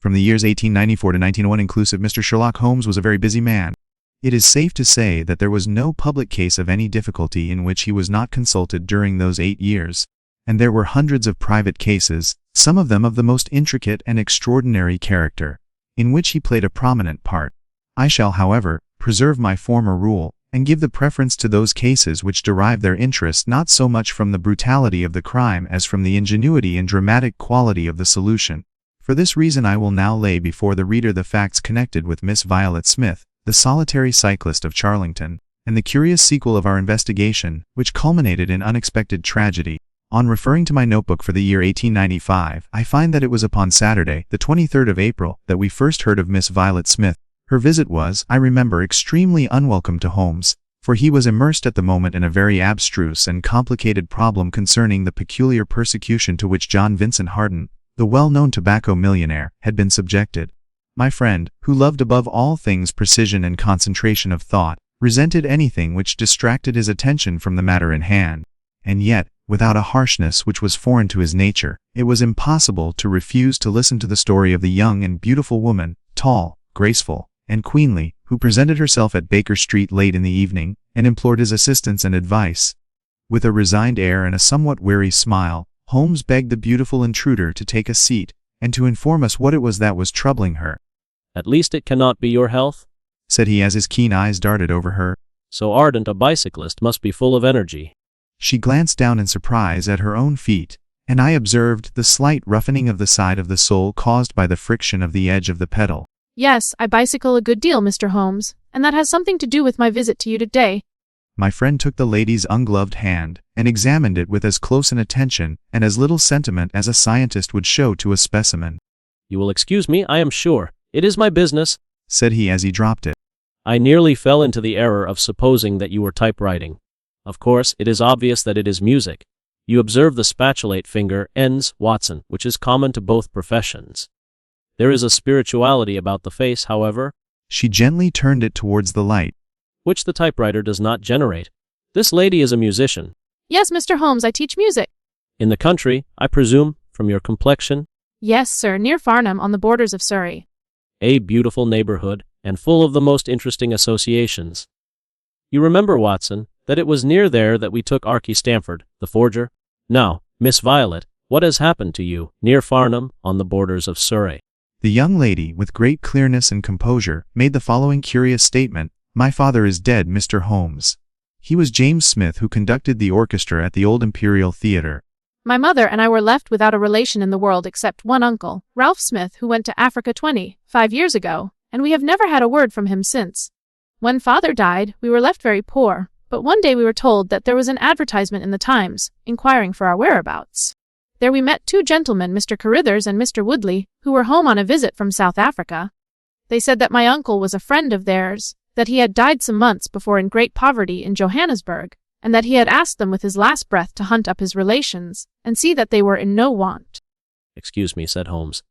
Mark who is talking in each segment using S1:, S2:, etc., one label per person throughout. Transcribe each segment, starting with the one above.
S1: From the years 1894 to 1901 inclusive, Mr. Sherlock Holmes was a very busy man. It is safe to say that there was no public case of any difficulty in which he was not consulted during those 8 years, and there were hundreds of private cases, some of them of the most intricate and extraordinary character, in which he played a prominent part. I shall, however, preserve my former rule, and give the preference to those cases which derive their interest not so much from the brutality of the crime as from the ingenuity and dramatic quality of the solution. For this reason I will now lay before the reader the facts connected with Miss Violet Smith, the solitary cyclist of Charlington, and the curious sequel of our investigation, which culminated in unexpected tragedy. On referring to my notebook for the year 1895, I find that it was upon Saturday, the 23rd of April, that we first heard of Miss Violet Smith. Her visit was, I remember, extremely unwelcome to Holmes, for he was immersed at the moment in a very abstruse and complicated problem concerning the peculiar persecution to which John Vincent Hardin, the well-known tobacco millionaire, had been subjected. My friend, who loved above all things precision and concentration of thought, resented anything which distracted his attention from the matter in hand, and yet, without a harshness which was foreign to his nature, it was impossible to refuse to listen to the story of the young and beautiful woman, tall, graceful, and queenly, who presented herself at Baker Street late in the evening, and implored his assistance and advice. With a resigned air and a somewhat weary smile, Holmes begged the beautiful intruder to take a seat, and to inform us what it was that was troubling her.
S2: "At least it cannot be your health?"
S1: said he as his keen eyes darted over her.
S2: "So ardent a bicyclist must be full of energy."
S1: She glanced down in surprise at her own feet, and I observed the slight roughening of the side of the sole caused by the friction of the edge of the pedal.
S3: "Yes, I bicycle a good deal, Mr. Holmes, and that has something to do with my visit to you today."
S1: My friend took the lady's ungloved hand, and examined it with as close an attention and as little sentiment as a scientist would show to a specimen.
S2: "You will excuse me, I am sure. It is my business,"
S1: said he as he dropped it.
S2: "I nearly fell into the error of supposing that you were typewriting. Of course, it is obvious that it is music. You observe the spatulate finger ends, Watson, which is common to both professions. There is a spirituality about the face, however."
S1: She gently turned it towards the light.
S2: "Which the typewriter does not generate. This lady is a musician."
S3: "Yes, Mr. Holmes, I teach music."
S2: "In the country, I presume, from your complexion?"
S3: "Yes, sir, near Farnham, on the borders of Surrey."
S2: "A beautiful neighborhood, and full of the most interesting associations. You remember, Watson, that it was near there that we took Archie Stamford, the forger? Now, Miss Violet, what has happened to you, near Farnham, on the borders of Surrey?"
S1: The young lady, with great clearness and composure, made the following curious statement. "My father is dead, Mr. Holmes. He was James Smith, who conducted the orchestra at the old Imperial Theatre.
S3: My mother and I were left without a relation in the world except one uncle, Ralph Smith, who went to Africa 25 years ago, and we have never had a word from him since. When father died, we were left very poor, but one day we were told that there was an advertisement in the Times, inquiring for our whereabouts. There we met 2 gentlemen, Mr. Carruthers and Mr. Woodley, who were home on a visit from South Africa. They said that my uncle was a friend of theirs, that he had died some months before in great poverty in Johannesburg, and that he had asked them with his last breath to hunt up his relations, and see that they were in no want."
S2: "Excuse me," said Holmes.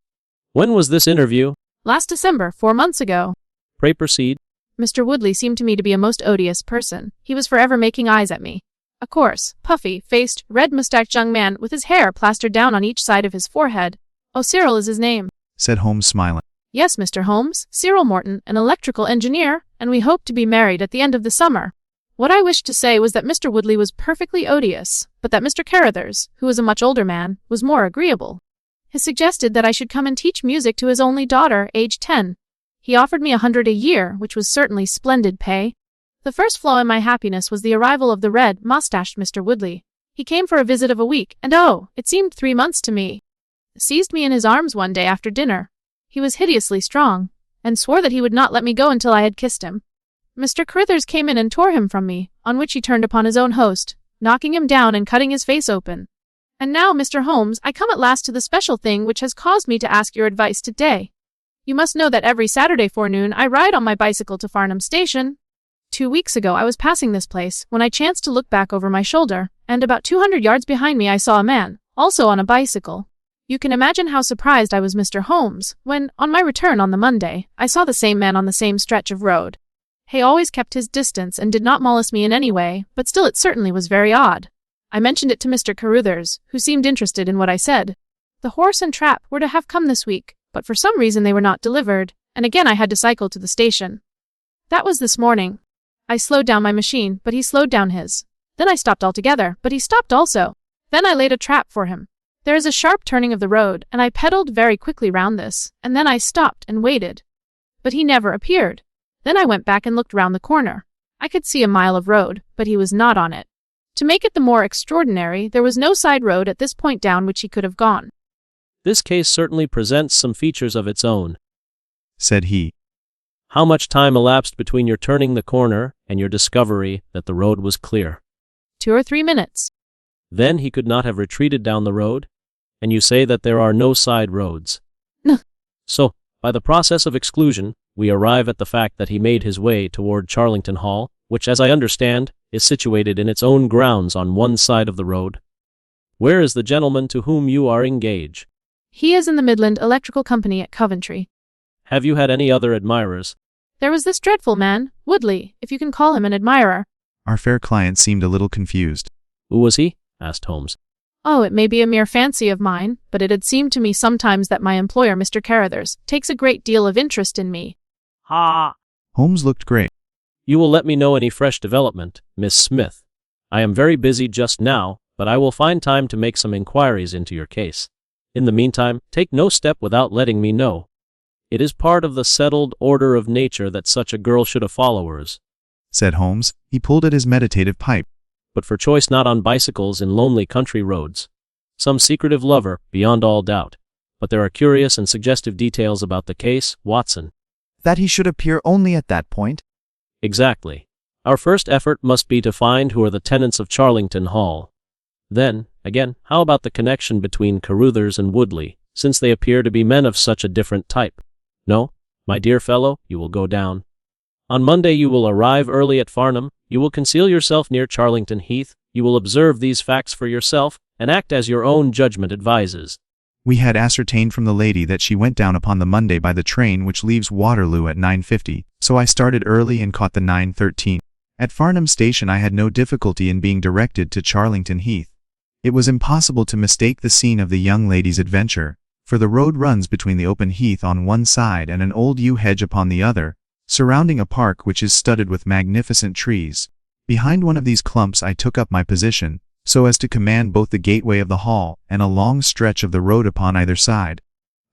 S2: "When was this interview?"
S3: "Last December, 4 months ago."
S2: "Pray proceed."
S3: "Mr. Woodley seemed to me to be a most odious person. He was forever making eyes at me. A coarse, puffy-faced, red-mustached young man with his hair plastered down on each side of his forehead. Oh, Cyril is his name,"
S1: said Holmes, smiling.
S3: "Yes, Mr. Holmes, Cyril Morton, an electrical engineer, and we hope to be married at the end of the summer." What I wished to say was that Mr. Woodley was perfectly odious, but that Mr. Carruthers, who was a much older man, was more agreeable. He suggested that I should come and teach music to his only daughter, aged 10. He offered me 100 a year, which was certainly splendid pay. The first flaw in my happiness was the arrival of the red-mustached Mr. Woodley. He came for a visit of a week, and it seemed 3 months to me. Seized me in his arms one day after dinner. He was hideously strong, and swore that he would not let me go until I had kissed him. Mr. Carruthers came in and tore him from me, on which he turned upon his own host, knocking him down and cutting his face open. And now, Mr. Holmes, I come at last to the special thing which has caused me to ask your advice today. You must know that every Saturday forenoon I ride on my bicycle to Farnham Station. 2 weeks ago I was passing this place, when I chanced to look back over my shoulder, and about 200 yards behind me I saw a man, also on a bicycle. You can imagine how surprised I was, Mr. Holmes, when, on my return on the Monday, I saw the same man on the same stretch of road. He always kept his distance and did not molest me in any way, but still it certainly was very odd. I mentioned it to Mr. Carruthers, who seemed interested in what I said. The horse and trap were to have come this week, but for some reason they were not delivered, and again I had to cycle to the station. That was this morning. I slowed down my machine, but he slowed down his. Then I stopped altogether, but he stopped also. Then I laid a trap for him. There is a sharp turning of the road, and I pedaled very quickly round this, and then I stopped and waited. But he never appeared. Then I went back and looked round the corner. I could see a mile of road, but he was not on it. To make it the more extraordinary, there was no side road at this point down which he could have gone.
S2: This case certainly presents some features of its own,
S1: said he.
S2: How much time elapsed between your turning the corner and your discovery that the road was clear?
S3: 2 or 3 minutes.
S2: Then he could not have retreated down the road? And you say that there are no side roads?
S3: No.
S2: So, by the process of exclusion, we arrive at the fact that he made his way toward Charlington Hall, which, as I understand, is situated in its own grounds on one side of the road. Where is the gentleman to whom you are engaged?
S3: He is in the Midland Electrical Company at Coventry.
S2: Have you had any other admirers?
S3: There was this dreadful man, Woodley, if you can call him an admirer.
S1: Our fair client seemed a little confused.
S2: Who was he? Asked Holmes.
S3: Oh, it may be a mere fancy of mine, but it had seemed to me sometimes that my employer, Mr. Carruthers, takes a great deal of interest in me.
S2: Ha!
S1: Holmes looked grave.
S2: You will let me know any fresh development, Miss Smith. I am very busy just now, but I will find time to make some inquiries into your case. In the meantime, take no step without letting me know. It is part of the settled order of nature that such a girl should have followers,
S1: said Holmes. He pulled at his meditative pipe.
S2: But for choice not on bicycles in lonely country roads. Some secretive lover, beyond all doubt. But there are curious and suggestive details about the case, Watson.
S4: That he should appear only at that point?
S2: Exactly. Our first effort must be to find who are the tenants of Charlington Hall. Then, again, how about the connection between Carruthers and Woodley, since they appear to be men of such a different type? No, my dear fellow, you will go down. On Monday you will arrive early at Farnham, you will conceal yourself near Charlington Heath, you will observe these facts for yourself, and act as your own judgment advises.
S1: We had ascertained from the lady that she went down upon the Monday by the train which leaves Waterloo at 9:50, so I started early and caught the 9:13. At Farnham Station I had no difficulty in being directed to Charlington Heath. It was impossible to mistake the scene of the young lady's adventure, for the road runs between the open heath on one side and an old yew hedge upon the other, surrounding a park which is studded with magnificent trees. Behind one of these clumps I took up my position, so as to command both the gateway of the hall and a long stretch of the road upon either side.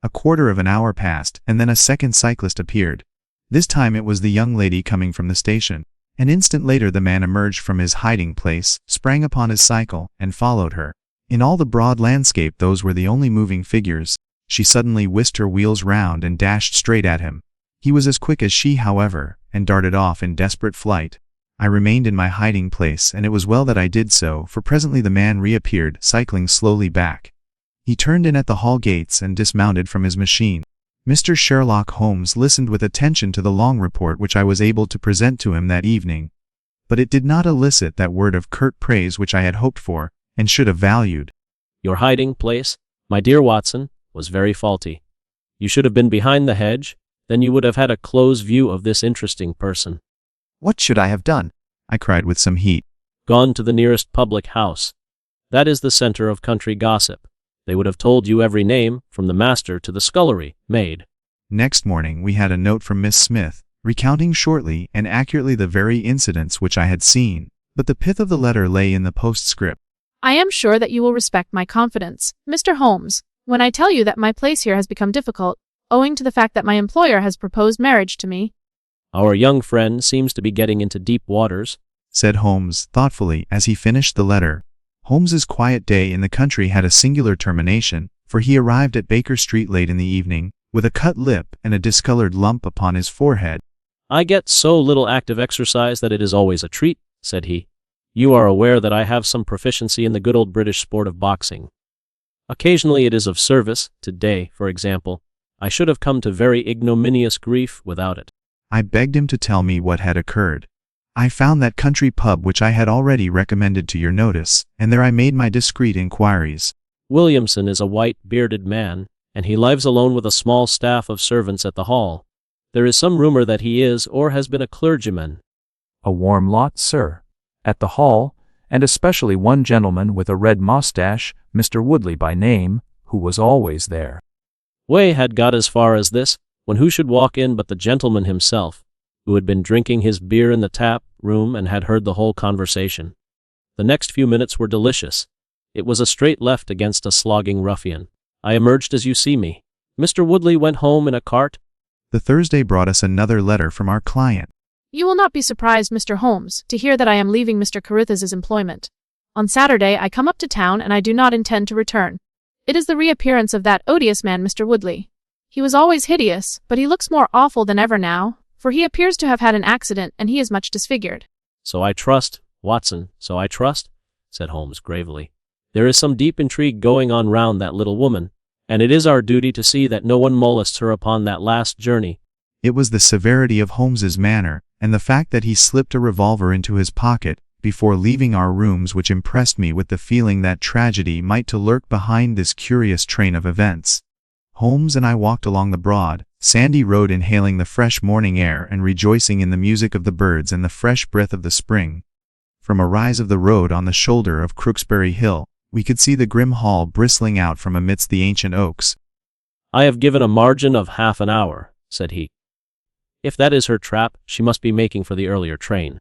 S1: A quarter of an hour passed, and then a second cyclist appeared. This time it was the young lady coming from the station. An instant later the man emerged from his hiding place, sprang upon his cycle, and followed her. In all the broad landscape those were the only moving figures. She suddenly whisked her wheels round and dashed straight at him. He was as quick as she, however, and darted off in desperate flight. I remained in my hiding place, and it was well that I did so, for presently the man reappeared, cycling slowly back. He turned in at the hall gates and dismounted from his machine. Mr. Sherlock Holmes listened with attention to the long report which I was able to present to him that evening. But it did not elicit that word of curt praise which I had hoped for, and should have valued.
S2: Your hiding place, my dear Watson, was very faulty. You should have been behind the hedge, then you would have had a close view of this interesting person.
S4: What should I have done?
S1: I cried with some heat.
S2: Gone to the nearest public house. That is the center of country gossip. They would have told you every name, from the master to the scullery maid.
S1: Next morning we had a note from Miss Smith, recounting shortly and accurately the very incidents which I had seen, but the pith of the letter lay in the postscript.
S3: I am sure that you will respect my confidence, Mr. Holmes, when I tell you that my place here has become difficult, owing to the fact that my employer has proposed marriage to me.
S2: Our young friend seems to be getting into deep waters,
S1: said Holmes thoughtfully as he finished the letter. Holmes's quiet day in the country had a singular termination, for he arrived at Baker Street late in the evening, with a cut lip and a discolored lump upon his forehead.
S2: I get so little active exercise that it is always a treat, said he. You are aware that I have some proficiency in the good old British sport of boxing. Occasionally it is of service. Today, for example, I should have come to very ignominious grief without it.
S1: I begged him to tell me what had occurred. I found that country pub which I had already recommended to your notice, and there I made my discreet inquiries.
S2: Williamson is a white, bearded man, and he lives alone with a small staff of servants at the hall. There is some rumor that he is or has been a clergyman.
S5: A warm lot, sir. At the hall, and especially one gentleman with a red moustache, Mr. Woodley by name, who was always there.
S2: Way had got as far as this, when who should walk in but the gentleman himself, who had been drinking his beer in the tap room and had heard the whole conversation. The next few minutes were delicious. It was a straight left against a slogging ruffian. I emerged as you see me. Mr. Woodley went home in a cart.
S1: The Thursday brought us another letter from our client.
S3: You will not be surprised, Mr. Holmes, to hear that I am leaving Mr. Carruthers' employment. On Saturday I come up to town and I do not intend to return. It is the reappearance of that odious man, Mr. Woodley. He was always hideous, but he looks more awful than ever now, for he appears to have had an accident and he is much disfigured.
S2: So I trust, Watson, so I trust, said Holmes gravely. There is some deep intrigue going on round that little woman, and it is our duty to see that no one molests her upon that last journey.
S1: It was the severity of Holmes's manner, and the fact that he slipped a revolver into his pocket before leaving our rooms which impressed me with the feeling that tragedy might to lurk behind this curious train of events. Holmes and I walked along the broad, sandy road inhaling the fresh morning air and rejoicing in the music of the birds and the fresh breath of the spring. From a rise of the road on the shoulder of Crooksbury Hill, we could see the grim hall bristling out from amidst the ancient oaks.
S2: I have given a margin of half an hour, said he. If that is her trap, she must be making for the earlier train.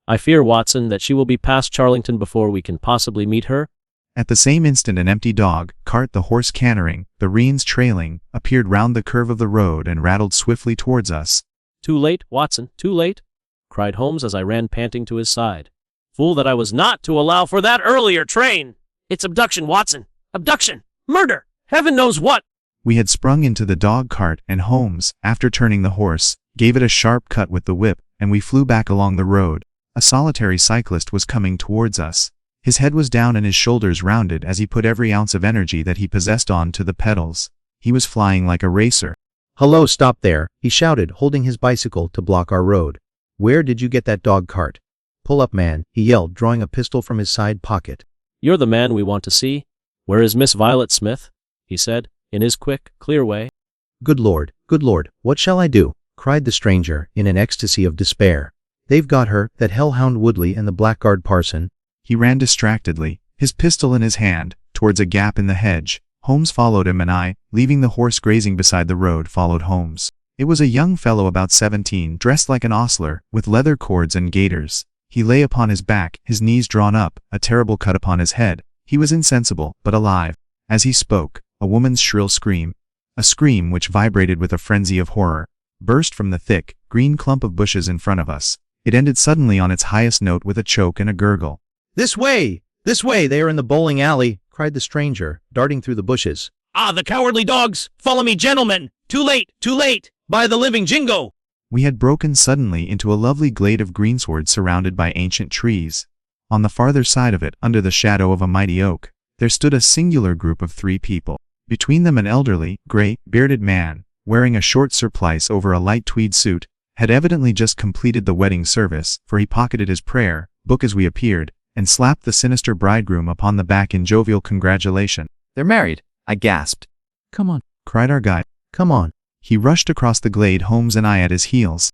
S2: I fear, Watson, that she will be past Charlington before we can possibly meet her.
S1: At the same instant an empty dog, cart, the horse cantering, the reins trailing, appeared round the curve of the road and rattled swiftly towards us.
S2: Too late, Watson, too late, cried Holmes as I ran panting to his side. Fool that I was not to allow for that earlier train! It's abduction, Watson! Abduction! Murder! Heaven knows what!
S1: We had sprung into the dog cart, and Holmes, after turning the horse, gave it a sharp cut with the whip, and we flew back along the road. A solitary cyclist was coming towards us. His head was down and his shoulders rounded as he put every ounce of energy that he possessed on to the pedals. He was flying like a racer.
S6: "Hello, stop there," he shouted, holding his bicycle to block our road. "Where did you get that dog cart? Pull up, man," he yelled, drawing a pistol from his side pocket.
S2: You're the man we want to see. Where is Miss Violet Smith? He said, in his quick, clear way.
S6: Good Lord, what shall I do?" cried the stranger, in an ecstasy of despair. "They've got her, that hellhound Woodley and the blackguard parson."
S1: He ran distractedly, his pistol in his hand, towards a gap in the hedge. Holmes followed him and I, leaving the horse grazing beside the road, followed Holmes. It was a young fellow about 17, dressed like an ostler, with leather cords and gaiters. He lay upon his back, his knees drawn up, a terrible cut upon his head. He was insensible, but alive. As he spoke, a woman's shrill scream, a scream which vibrated with a frenzy of horror, burst from the thick, green clump of bushes in front of us. It ended suddenly on its highest note with a choke and a gurgle.
S6: This way, they are in the bowling alley," cried the stranger, darting through the bushes.
S7: "Ah, the cowardly dogs! Follow me, gentlemen! Too late! By the living Jingo!"
S1: We had broken suddenly into a lovely glade of greensward surrounded by ancient trees. On the farther side of it, under the shadow of a mighty oak, there stood a singular group of 3 people. Between them an elderly, grey, bearded man, wearing a short surplice over a light tweed suit, had evidently just completed the wedding service, for he pocketed his prayer book as we appeared, and slapped the sinister bridegroom upon the back in jovial congratulation.
S4: They're married, I gasped.
S5: Come on.
S1: Cried our guide.
S6: "Come on."
S1: He rushed across the glade, Holmes and I at his heels.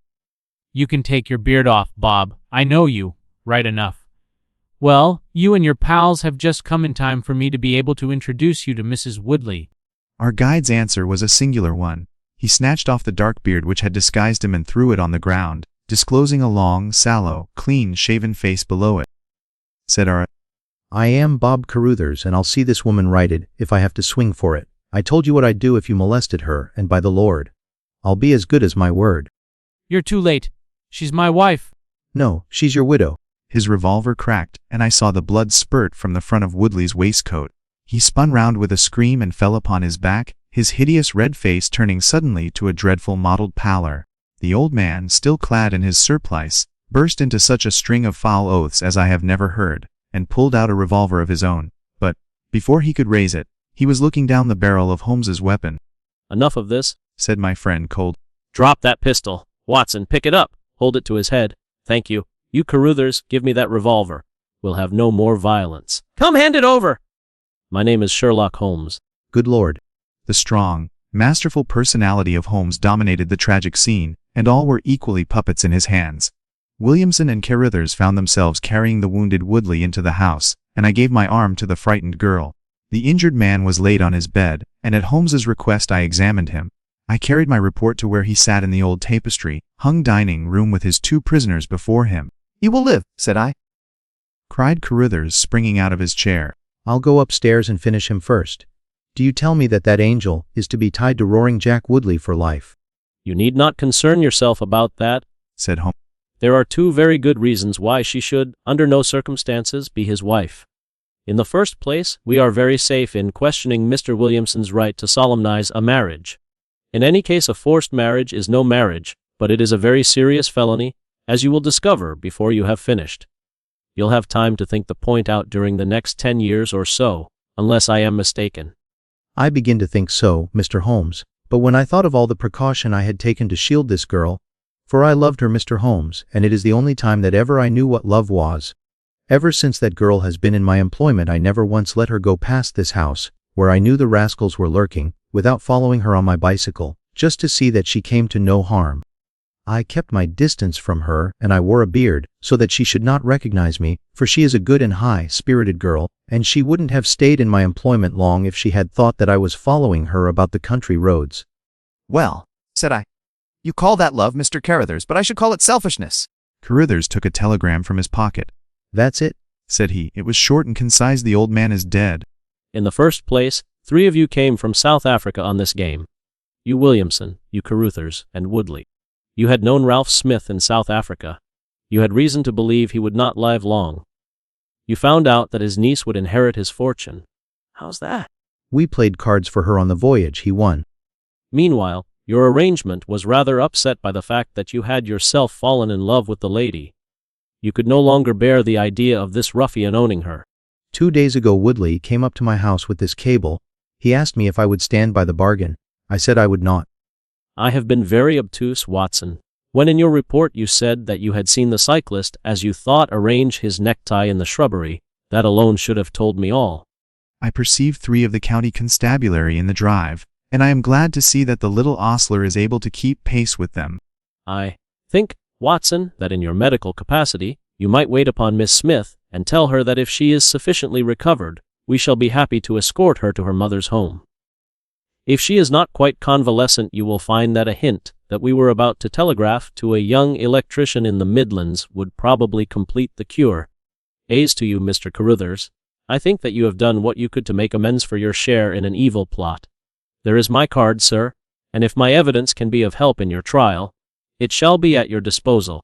S8: You can take your beard off, Bob. I know you, right enough. Well, you and your pals have just come in time for me to be able to introduce you to Mrs. Woodley.
S1: Our guide's answer was a singular one. He snatched off the dark beard which had disguised him and threw it on the ground, disclosing a long, sallow, clean-shaven face below it. Said our,
S6: "I am Bob Carruthers, and I'll see this woman righted, if I have to swing for it. I told you what I'd do if you molested her, and by the Lord, I'll be as good as my word."
S8: You're too late. She's my wife.
S6: "No, she's your widow."
S1: His revolver cracked, and I saw the blood spurt from the front of Woodley's waistcoat. He spun round with a scream and fell upon his back, his hideous red face turning suddenly to a dreadful mottled pallor. The old man, still clad in his surplice, burst into such a string of foul oaths as I have never heard, and pulled out a revolver of his own. But, before he could raise it, he was looking down the barrel of Holmes's weapon.
S2: Enough of this,
S1: said my friend cold.
S2: Drop that pistol. Watson, pick it up. Hold it to his head. Thank you. You Carruthers, give me that revolver. We'll have no more violence. Come, hand it over! My name is Sherlock Holmes.
S6: Good Lord.
S1: The strong, masterful personality of Holmes dominated the tragic scene, and all were equally puppets in his hands. Williamson and Carruthers found themselves carrying the wounded Woodley into the house, and I gave my arm to the frightened girl. The injured man was laid on his bed, and at Holmes's request I examined him. I carried my report to where he sat in the old tapestry-hung dining room with his 2 prisoners before him.
S4: "You will live," said I.
S1: Cried Carruthers, springing out of his chair.
S6: I'll go upstairs and finish him first. Do you tell me that that angel is to be tied to Roaring Jack Woodley for life?
S2: You need not concern yourself about that,
S1: said Holmes.
S2: There are 2 very good reasons why she should, under no circumstances, be his wife. In the first place, we are very safe in questioning Mr. Williamson's right to solemnize a marriage. In any case, a forced marriage is no marriage, but it is a very serious felony, as you will discover before you have finished. You'll have time to think the point out during the next 10 years or so, unless I am mistaken.
S6: I begin to think so, Mr. Holmes, but when I thought of all the precaution I had taken to shield this girl, for I loved her, Mr. Holmes, and it is the only time that ever I knew what love was. Ever since that girl has been in my employment, I never once let her go past this house, where I knew the rascals were lurking, without following her on my bicycle, just to see that she came to no harm. I kept my distance from her, and I wore a beard, so that she should not recognize me, for she is a good and high-spirited girl, and she wouldn't have stayed in my employment long if she had thought that I was following her about the country roads.
S4: "Well," said I, "you call that love, Mr. Carruthers, but I should call it selfishness."
S1: Carruthers took a telegram from his pocket.
S6: That's it,
S1: said he. It was short and concise. The old man is dead.
S2: In the first place, 3 of you came from South Africa on this game. You Williamson, you Carruthers, and Woodley. You had known Ralph Smith in South Africa. You had reason to believe he would not live long. You found out that his niece would inherit his fortune. How's that?
S6: We played cards for her on the voyage. He won.
S2: Meanwhile, your arrangement was rather upset by the fact that you had yourself fallen in love with the lady. You could no longer bear the idea of this ruffian owning her.
S6: 2 days ago Woodley came up to my house with this cable. He asked me if I would stand by the bargain. I said I would not.
S2: I have been very obtuse, Watson. When in your report you said that you had seen the cyclist, as you thought, arrange his necktie in the shrubbery, that alone should have told me all.
S1: I perceived 3 of the county constabulary in the drive, and I am glad to see that the little ostler is able to keep pace with them.
S2: I think, Watson, that in your medical capacity, you might wait upon Miss Smith and tell her that if she is sufficiently recovered, we shall be happy to escort her to her mother's home. If she is not quite convalescent, you will find that a hint that we were about to telegraph to a young electrician in the Midlands would probably complete the cure. A's to you, Mr. Carruthers. I think that you have done what you could to make amends for your share in an evil plot. There is my card, sir, and if my evidence can be of help in your trial, it shall be at your disposal.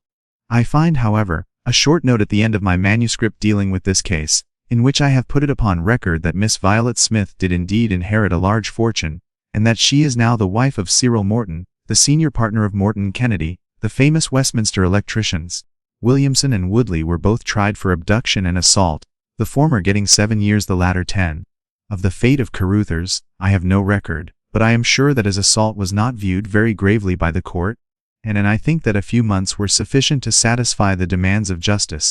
S1: I find, however, a short note at the end of my manuscript dealing with this case, in which I have put it upon record that Miss Violet Smith did indeed inherit a large fortune, and that she is now the wife of Cyril Morton, the senior partner of Morton Kennedy, the famous Westminster electricians. Williamson and Woodley were both tried for abduction and assault, the former getting 7 years, the latter 10. Of the fate of Carruthers, I have no record, but I am sure that his assault was not viewed very gravely by the court, and I think that a few months were sufficient to satisfy the demands of justice.